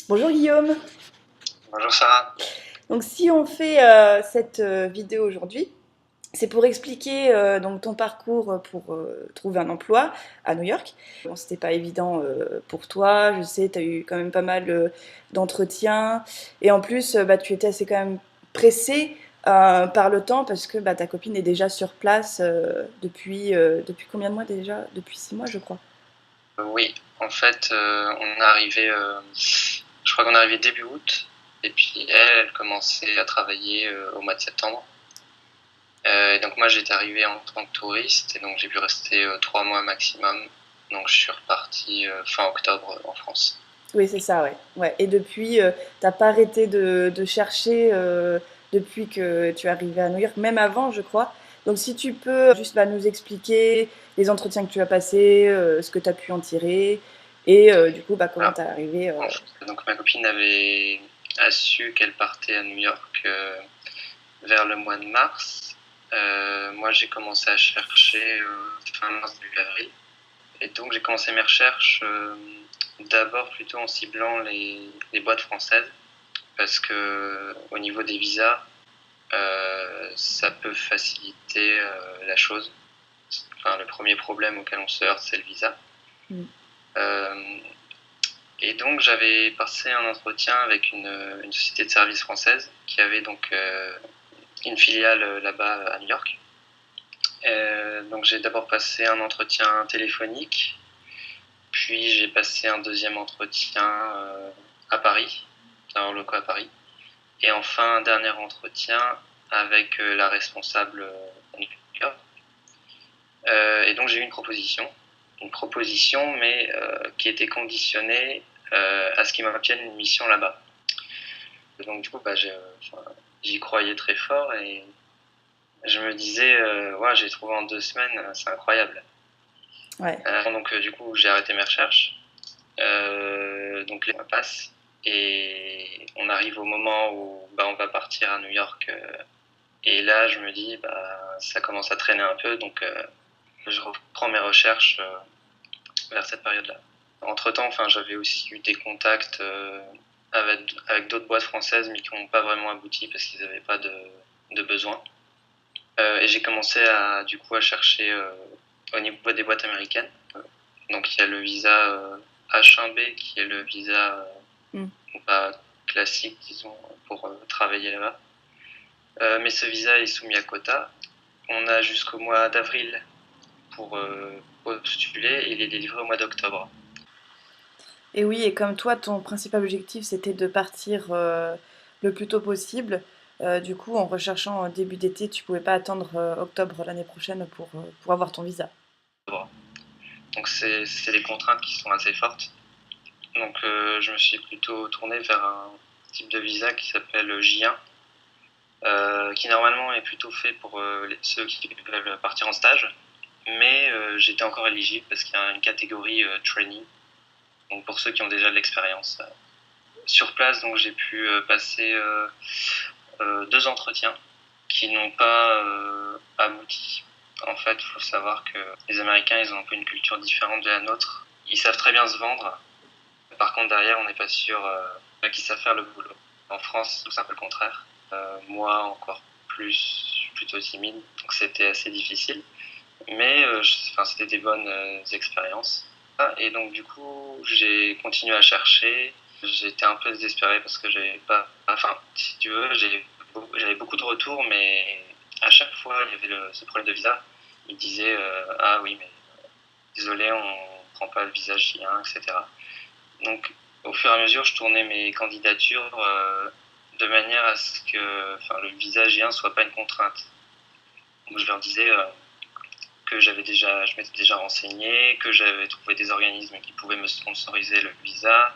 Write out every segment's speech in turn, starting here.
Bonjour Guillaume. Bonjour Sarah. Donc si on fait cette vidéo aujourd'hui, c'est pour expliquer donc ton parcours pour trouver un emploi à New York. Bon, c'était pas évident pour toi, je sais, tu as eu quand même pas mal d'entretiens et en plus bah, tu étais assez quand même pressé par le temps parce que bah, ta copine est déjà sur place depuis combien de mois déjà? Depuis 6 mois je crois. Oui, en fait, on est arrivé, je crois qu'on est arrivé début août, et puis elle commençait à travailler au mois de septembre. Et donc moi j'étais arrivé en tant que touriste, et donc j'ai pu rester 3 mois maximum. Donc je suis reparti fin octobre en France. Oui, c'est ça, ouais. Ouais. Et depuis, t'as pas arrêté de chercher depuis que tu es arrivé à New York, même avant, je crois. Donc, si tu peux juste bah, nous expliquer les entretiens que tu as passés, ce que tu as pu en tirer, et du coup, bah, comment Voilà. tu es arrivé. Donc ma copine a su qu'elle partait à New York vers le mois de mars. Moi j'ai commencé à chercher fin mars, début avril. Et donc j'ai commencé mes recherches d'abord plutôt en ciblant les boîtes françaises parce que au niveau des visas, ça peut faciliter la chose. Enfin, le premier problème auquel on se heurte, c'est le visa. Mm. Euh, et donc j'avais passé un entretien avec une société de services française qui avait donc une filiale là-bas à New York. Donc j'ai d'abord passé un entretien téléphonique. Puis j'ai passé un deuxième entretien à Paris, dans leur locaux à Paris. Et enfin un dernier entretien avec la responsable à New York. Et donc j'ai eu une proposition mais qui était conditionnée à ce qu'ils m'obtiennent une mission là-bas. Donc du coup j'y croyais très fort et je me disais ouais, j'ai trouvé en 2 semaines, c'est incroyable. Ouais. Donc du coup j'ai arrêté mes recherches. Donc les mois passent et on arrive au moment où bah, on va partir à New York. Et là, je me dis, bah, ça commence à traîner un peu, donc je reprends mes recherches vers cette période-là. Entre-temps, enfin, j'avais aussi eu des contacts avec d'autres boîtes françaises, mais qui n'ont pas vraiment abouti parce qu'ils n'avaient pas de besoin. Et j'ai commencé du coup, à chercher au niveau des boîtes américaines. Donc il y a le visa H1B qui est le visa Mm. bah, classique, disons, pour travailler là-bas. Mais ce visa est soumis à quota. On a jusqu'au mois d'avril pour postuler et il est délivré au mois d'octobre. Et oui, et comme toi, ton principal objectif, c'était de partir le plus tôt possible. Du coup, en recherchant début d'été, tu pouvais pas attendre octobre l'année prochaine pour avoir ton visa. Donc c'est des contraintes qui sont assez fortes. Donc je me suis plutôt tourné vers un type de visa qui s'appelle J1, qui normalement est plutôt fait pour ceux qui veulent partir en stage. Mais j'étais encore éligible parce qu'il y a une catégorie training, donc pour ceux qui ont déjà de l'expérience. Sur place, donc j'ai pu passer 2 entretiens qui n'ont pas abouti. En fait, il faut savoir que les Américains, ils ont un peu une culture différente de la nôtre. Ils savent très bien se vendre. Par contre, derrière, on n'est pas sûr qu'ils savent faire le boulot. En France, c'est un peu le contraire. Moi, encore plus, je suis plutôt timide, donc c'était assez difficile. Mais c'était des bonnes expériences. Et donc, du coup, j'ai continué à chercher. J'étais un peu désespéré parce que j'avais pas. Enfin, si tu veux, j'avais beaucoup de retours, mais à chaque fois, il y avait ce problème de visa. Ils disaient ah oui, mais désolé, on prend pas le visa J1, etc. Donc, au fur et à mesure, je tournais mes candidatures de manière à ce que le visa J1 soit pas une contrainte. Donc, je leur disais que je m'étais déjà renseigné, que j'avais trouvé des organismes qui pouvaient me sponsoriser le visa,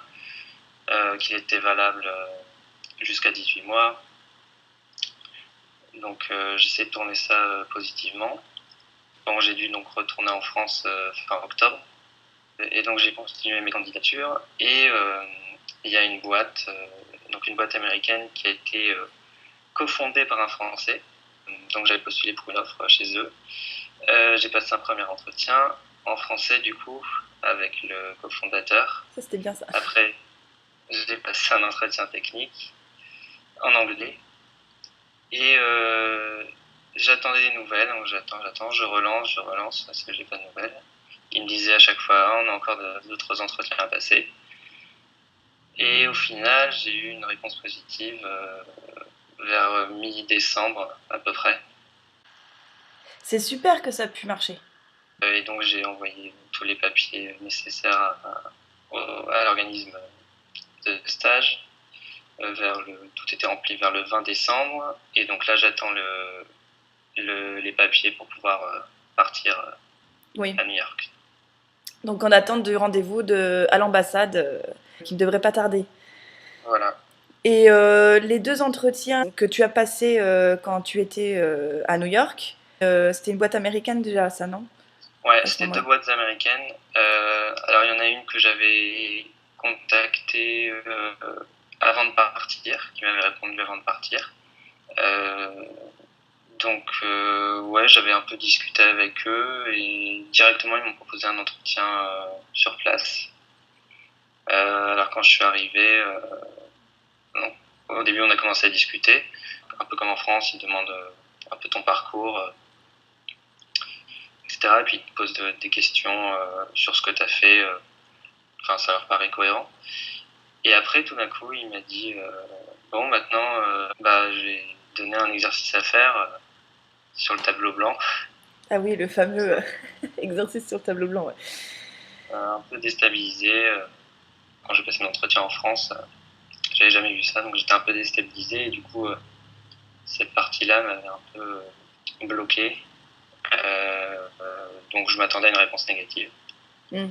qu'il était valable jusqu'à 18 mois. Donc j'essaie de tourner ça positivement. Bon, j'ai dû donc retourner en France fin octobre. Et donc j'ai continué mes candidatures. Et il y a une boîte américaine qui a été cofondée par un Français. Donc j'avais postulé pour une offre chez eux. J'ai passé un premier entretien en français du coup avec le cofondateur. Ça, c'était bien ça. Après, j'ai passé un entretien technique en anglais et j'attendais des nouvelles, donc j'attends, je relance parce que j'ai pas de nouvelles. Il me disait à chaque fois, ah, on a encore d'autres entretiens à passer. Et au final, j'ai eu une réponse positive vers mi-décembre à peu près. C'est super que ça a pu marcher. Et donc j'ai envoyé tous les papiers nécessaires à l'organisme de stage. Tout était rempli vers le 20 décembre. Et donc là, j'attends les papiers pour pouvoir partir Oui. à New York. Donc en attente du rendez-vous à l'ambassade, qui ne devrait pas tarder. Voilà. Et les 2 entretiens que tu as passés quand tu étais à New York, c'était une boîte américaine déjà, ça, non? Ouais, À ce c'était 2 moment-là. boîtes américaines. Alors il y en a une que j'avais contactée avant de partir, qui m'avait répondu avant de partir. Donc ouais, j'avais un peu discuté avec eux et directement ils m'ont proposé un entretien sur place. Alors quand je suis arrivé, donc, au début on a commencé à discuter, un peu comme en France, ils demandent un peu ton parcours, etc. Et puis ils te posent des questions sur ce que tu as fait, enfin ça leur paraît cohérent. Et après tout d'un coup il m'a dit, bon maintenant j'ai donné un exercice à faire sur le tableau blanc. Ah oui, le fameux exercice sur le tableau blanc, ouais. Un peu déstabilisé. Quand j'ai passé mon entretien en France, j'avais jamais vu ça, donc j'étais un peu déstabilisé et du coup, cette partie-là m'avait un peu bloqué. Donc je m'attendais à une réponse négative. Mm.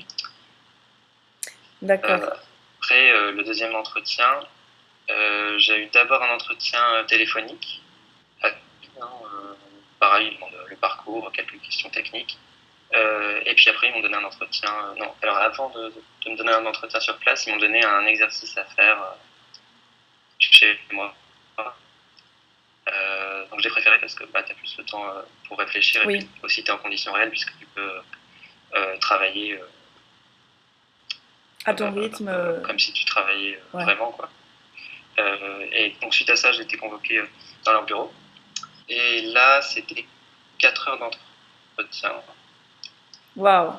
D'accord. Après, le deuxième entretien, j'ai eu d'abord un entretien téléphonique. Pareil, ils demandent le parcours, quelques questions techniques. Et puis après, ils m'ont donné un entretien. Non, alors avant de me donner un entretien sur place, ils m'ont donné un exercice à faire chez moi. Donc j'ai préféré parce que tu as plus le temps pour réfléchir et Oui. puis aussi tu es en conditions réelles puisque tu peux travailler À ton rythme. comme si tu travaillais Ouais. vraiment. Quoi. Et donc suite à ça, j'ai été convoqué dans leur bureau. Et là, c'était 4 heures d'entretien. Waouh.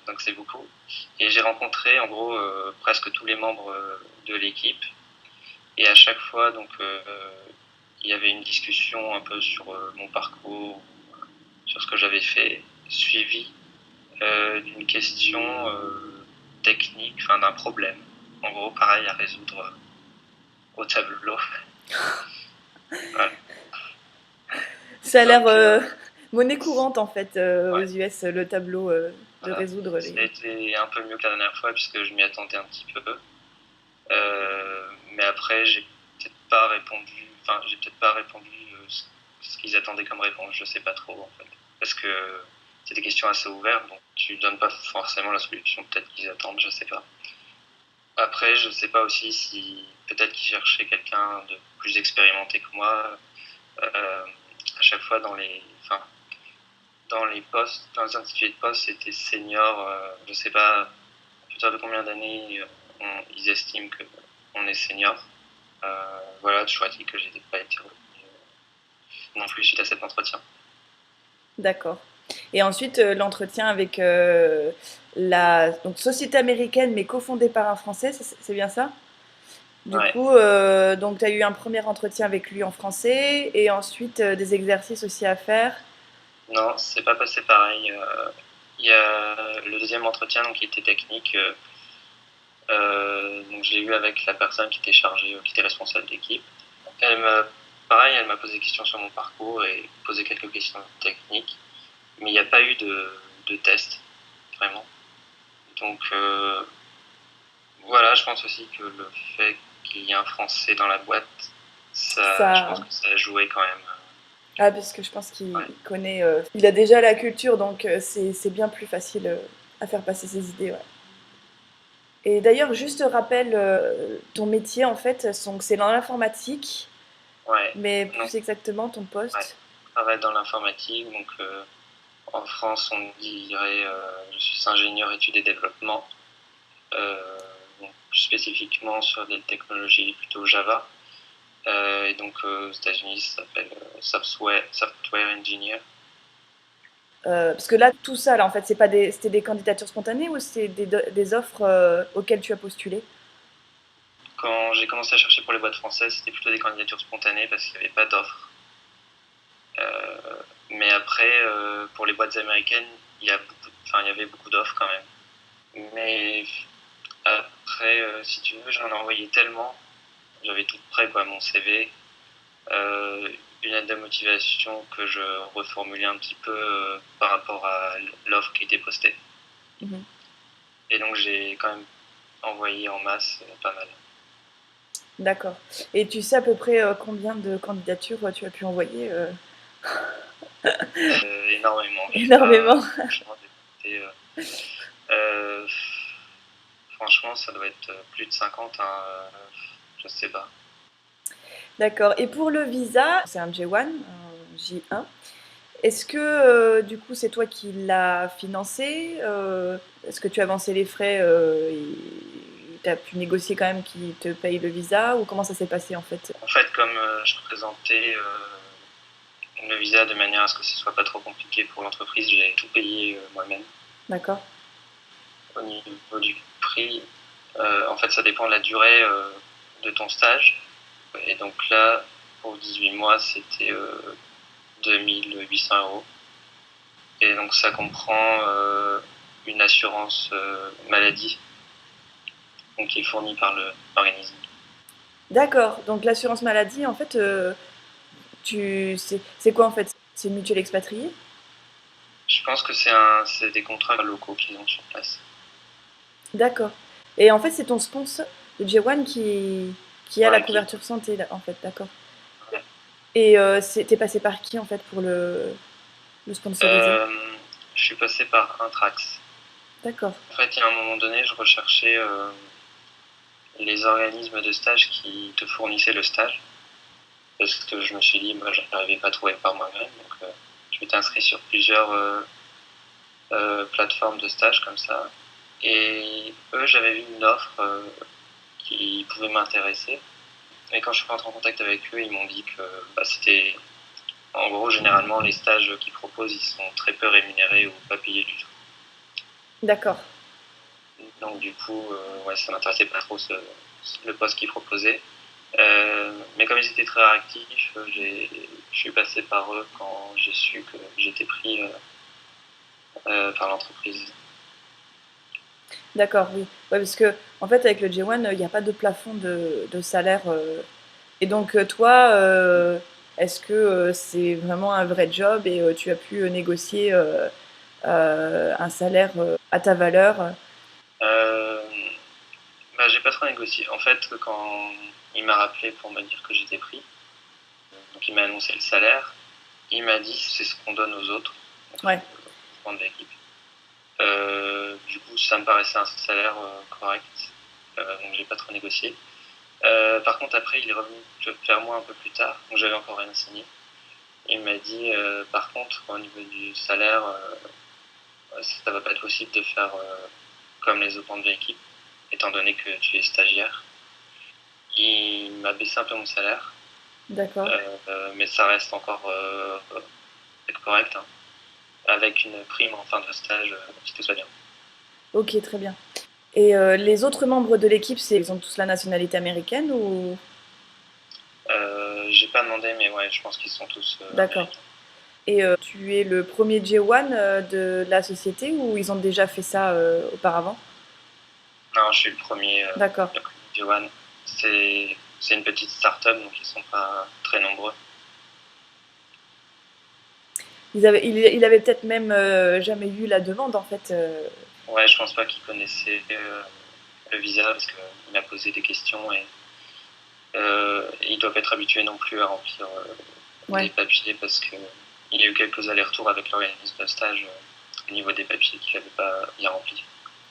Donc c'est beaucoup. Et j'ai rencontré en gros presque tous les membres de l'équipe. Et à chaque fois, donc, il y avait une discussion un peu sur mon parcours, sur ce que j'avais fait, suivi d'une question technique, enfin d'un problème. En gros, pareil à résoudre au tableau. Voilà. Ça a l'air Donc, monnaie courante en fait aux ouais, US, le tableau de voilà. résoudre Ça a les. été un peu mieux que la dernière fois puisque je m'y attendais un petit peu. Mais après, j'ai peut-être pas répondu ce qu'ils attendaient comme réponse. Je sais pas trop en fait, parce que c'est des questions assez ouvertes, donc tu donnes pas forcément la solution peut-être qu'ils attendent, je sais pas. Après, je sais pas aussi si peut-être qu'ils cherchaient quelqu'un de plus expérimenté que moi. À chaque fois dans les postes, dans les intitulés de poste, c'était senior. Je sais pas à partir de combien d'années ils estiment qu'on est senior. Voilà, toujours est-il que j'ai pas été retenu non plus suite à cet entretien. D'accord. Et ensuite, l'entretien avec la donc, société américaine, mais cofondée par un Français, c'est bien ça? Du Ouais. coup, donc tu as eu un premier entretien avec lui en français et ensuite des exercices aussi à faire. Non, c'est pas passé pareil. Il y a le deuxième entretien donc, qui était technique. Donc j'ai eu avec la personne qui était chargée, qui était responsable d'équipe. Elle m'a, pareil, elle m'a posé des questions sur mon parcours et posé quelques questions techniques, mais il n'y a pas eu de test, vraiment. Donc voilà, je pense aussi que le fait qu'il y ait un Français dans la boîte, je pense Ça, que ça a joué quand même. ah, parce que je pense qu'il Ouais. connaît, il a déjà la culture, donc c'est bien plus facile à faire passer ses idées. Ouais. Et d'ailleurs, juste rappelle ton métier en fait, donc c'est dans l'informatique, Ouais. mais Donc, plus exactement ton ouais. poste. Je travaille dans l'informatique, donc en France, on dirait je suis ingénieur études et développement. Donc, spécifiquement sur des technologies plutôt Java. Et donc aux États-Unis, ça s'appelle Software Engineer. Parce que là, tout ça, là, en fait, c'était des candidatures spontanées ou c'est des offres auxquelles tu as postulé? Quand j'ai commencé à chercher pour les boîtes françaises, c'était plutôt des candidatures spontanées parce qu'il n'y avait pas d'offres. Mais après, pour les boîtes américaines, il y avait beaucoup d'offres quand même. Mais après, si tu veux, j'en ai envoyé tellement. J'avais tout prêt, quoi, mon CV, une lettre de motivation que je reformulais un petit peu par rapport à l'offre qui était postée. Mhm. Et donc j'ai quand même envoyé en masse pas mal. D'accord. Et tu sais à peu près combien de candidatures tu as pu envoyer Énormément. Énormément. Franchement, franchement, ça doit être plus de 50, hein, je sais pas. D'accord. Et pour le visa, c'est un J1, un J1. Est-ce que du coup c'est toi qui l'as financé Est-ce que tu as avancé les frais et tu as pu négocier quand même qui te paye le visa ou comment ça s'est passé en fait? En fait, comme je présentais le visa de manière à ce que ce soit pas trop compliqué pour l'entreprise, j'ai tout payé moi-même. D'accord. Au niveau du prix, en fait, ça dépend de la durée de ton stage. Et donc là, pour 18 mois, c'était 2800 €. Et donc ça comprend une assurance maladie donc, qui est fournie par l'organisme. D'accord. Donc l'assurance maladie, en fait, c'est quoi en fait? C'est une mutuelle expatriée? Je pense que c'est des contrats locaux qu'ils ont sur place. D'accord. Et en fait, c'est ton sponsor, le J1, qui a la Ouais, couverture santé, là, en fait, d'accord. ouais. Et t'es passé par qui en fait pour le sponsoriser? Je suis passé par Intrax. D'accord. En fait, il y a un moment donné, je recherchais les organismes de stage qui te fournissaient le stage. Parce que je me suis dit, moi, je n'arrivais pas à trouver par moi-même. Donc, je m'étais inscrit sur plusieurs plateformes de stage comme ça. Et eux, j'avais vu une offre qui pouvait m'intéresser. Et quand je suis rentré en contact avec eux, ils m'ont dit que c'était. En gros, généralement, les stages qu'ils proposent, ils sont très peu rémunérés ou pas payés du tout. D'accord. Donc, du coup, ouais, ça m'intéressait pas trop le poste qu'ils proposaient. Mais comme ils étaient très réactifs, je suis passé par eux quand j'ai su que j'étais pris par l'entreprise. D'accord, oui. Ouais, parce que en fait, avec le J1, il n'y a pas de plafond de salaire. Et donc, toi, est-ce que c'est vraiment un vrai job et tu as pu négocier un salaire à ta valeur? Euh, j'ai pas trop négocié. En fait, quand il m'a rappelé pour me dire que j'étais pris, donc il m'a annoncé le salaire, il m'a dit c'est ce qu'on donne aux autres, Ouais. aux de l'équipe. Du coup, ça me paraissait un salaire correct, donc j'ai pas trop négocié. Par contre, après, il est revenu vers moi un peu plus tard, donc j'avais encore rien signé. Il m'a dit, par contre, au niveau du salaire, ça va pas être possible de faire comme les autres membres de l'équipe, étant donné que tu es stagiaire. Il m'a baissé un peu mon salaire, D'accord. mais ça reste encore correct, hein, avec une prime en fin de stage, si tout va bien. Ok, très bien. Et les autres membres de l'équipe, ils ont tous la nationalité américaine ou? J'ai pas demandé, mais ouais, je pense qu'ils sont tous D'accord. américains. Et tu es le premier J1 de la société ou ils ont déjà fait ça auparavant? Non, je suis D'accord. le premier Johan. C'est une petite start-up, donc ils sont pas très nombreux. Il avait peut-être même jamais eu la demande en fait. Ouais, je pense pas qu'ils connaissaient le visa parce qu'il m'a posé des questions et ils doivent être habitués non plus à remplir Ouais. des papiers parce qu'il y a eu quelques allers-retours avec l'organisme de stage au niveau des papiers qu'il n'avait pas bien remplis.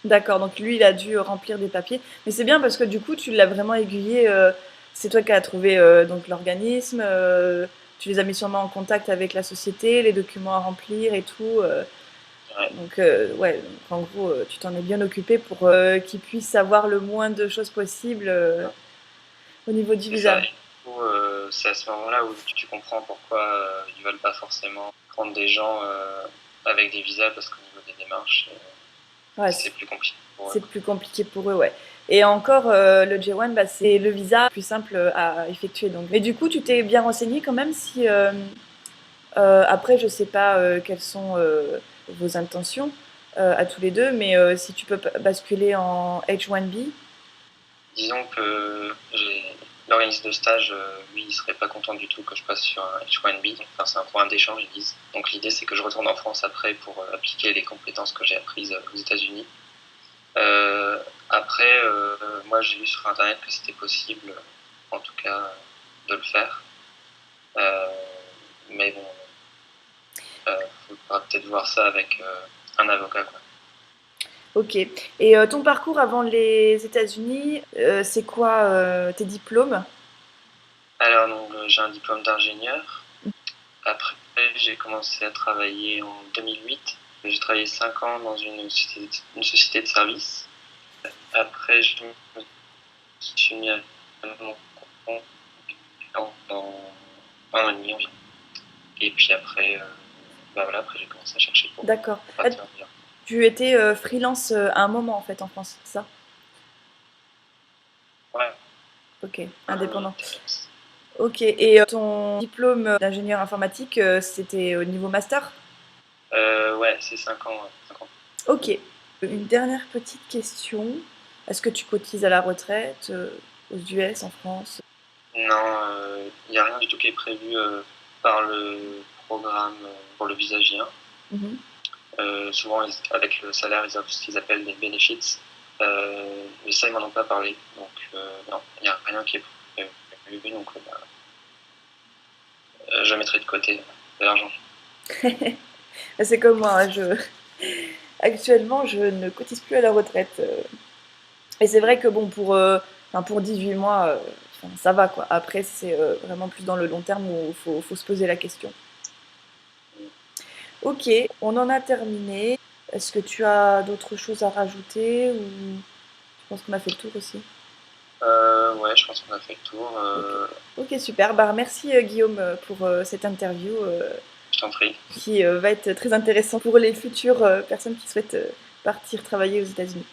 D'accord, donc lui, il a dû remplir des papiers. Mais c'est bien parce que du coup, tu l'as vraiment aiguillé. C'est toi qui as trouvé donc l'organisme. Tu les as mis sûrement en contact avec la société, les documents à remplir et tout. Ouais. Donc, ouais, donc en gros, tu t'en es bien occupé pour qu'ils puissent avoir le moins de choses possible au niveau du C'est ça. visa. Et du coup, c'est à ce moment-là où tu comprends pourquoi ils veulent pas forcément prendre des gens avec des visas, parce qu'au niveau des démarches, Ouais, c'est plus compliqué pour eux. c'est plus compliqué pour eux, ouais. Et encore, le J1, bah, c'est le visa le plus simple à effectuer. Donc. Mais du coup, tu t'es bien renseigné quand même si... après, je sais pas quelles sont vos intentions à tous les deux, mais si tu peux basculer en H1B. Disons que l'organisme de stage, lui, il serait pas content du tout que je passe sur un H1B. Enfin, c'est un point d'échange, ils disent. Donc l'idée, c'est que je retourne en France après pour appliquer les compétences que j'ai apprises aux États-Unis. Après, moi, j'ai vu sur Internet que c'était possible, en tout cas, de le faire. Mais bon, faudra peut-être voir ça avec un avocat, quoi. Ok. Et ton parcours avant les États-Unis, c'est quoi tes diplômes? Alors, donc, j'ai un diplôme d'ingénieur. Après, j'ai commencé à travailler en 2008. J'ai travaillé 5 ans dans une société de service. Après, je me suis mis à mon compte dans un an et demi environ. Et puis après, bah voilà, après j'ai commencé à chercher pour D'accord. Ah, partir ailleurs. tu étais freelance à un moment en fait en France, c'est ça? Ouais, Ok, indépendant. TMS. Ok. Et ton diplôme d'ingénieur informatique, c'était au niveau master? Ouais, c'est 5 ans. 5 ans. Ok. Une dernière petite question. Est-ce que tu cotises à la retraite aux US, en France? Non, il n'y a rien du tout qui est prévu par le programme pour le visa J1. Mhm. Souvent, avec le salaire, ils offrent ce qu'ils appellent des benefits. Mais ça, ils m'en ont pas parlé. Donc, non, il n'y a rien qui est prévu. Donc, bah, je mettrai de côté de l'argent. C'est comme moi, hein, actuellement, je ne cotise plus à la retraite. Et c'est vrai que bon, enfin, pour 18 mois, enfin, ça va quoi. Après, c'est vraiment plus dans le long terme où il faut se poser la question. Ok, on en a terminé. Est-ce que tu as d'autres choses à rajouter ou je pense qu'on a fait le tour aussi? Ouais, je pense qu'on a fait le tour. Ok, ok, super. Bah, merci Guillaume pour cette interview Je t'en prie. qui va être très intéressante pour les futures personnes qui souhaitent partir travailler aux États-Unis.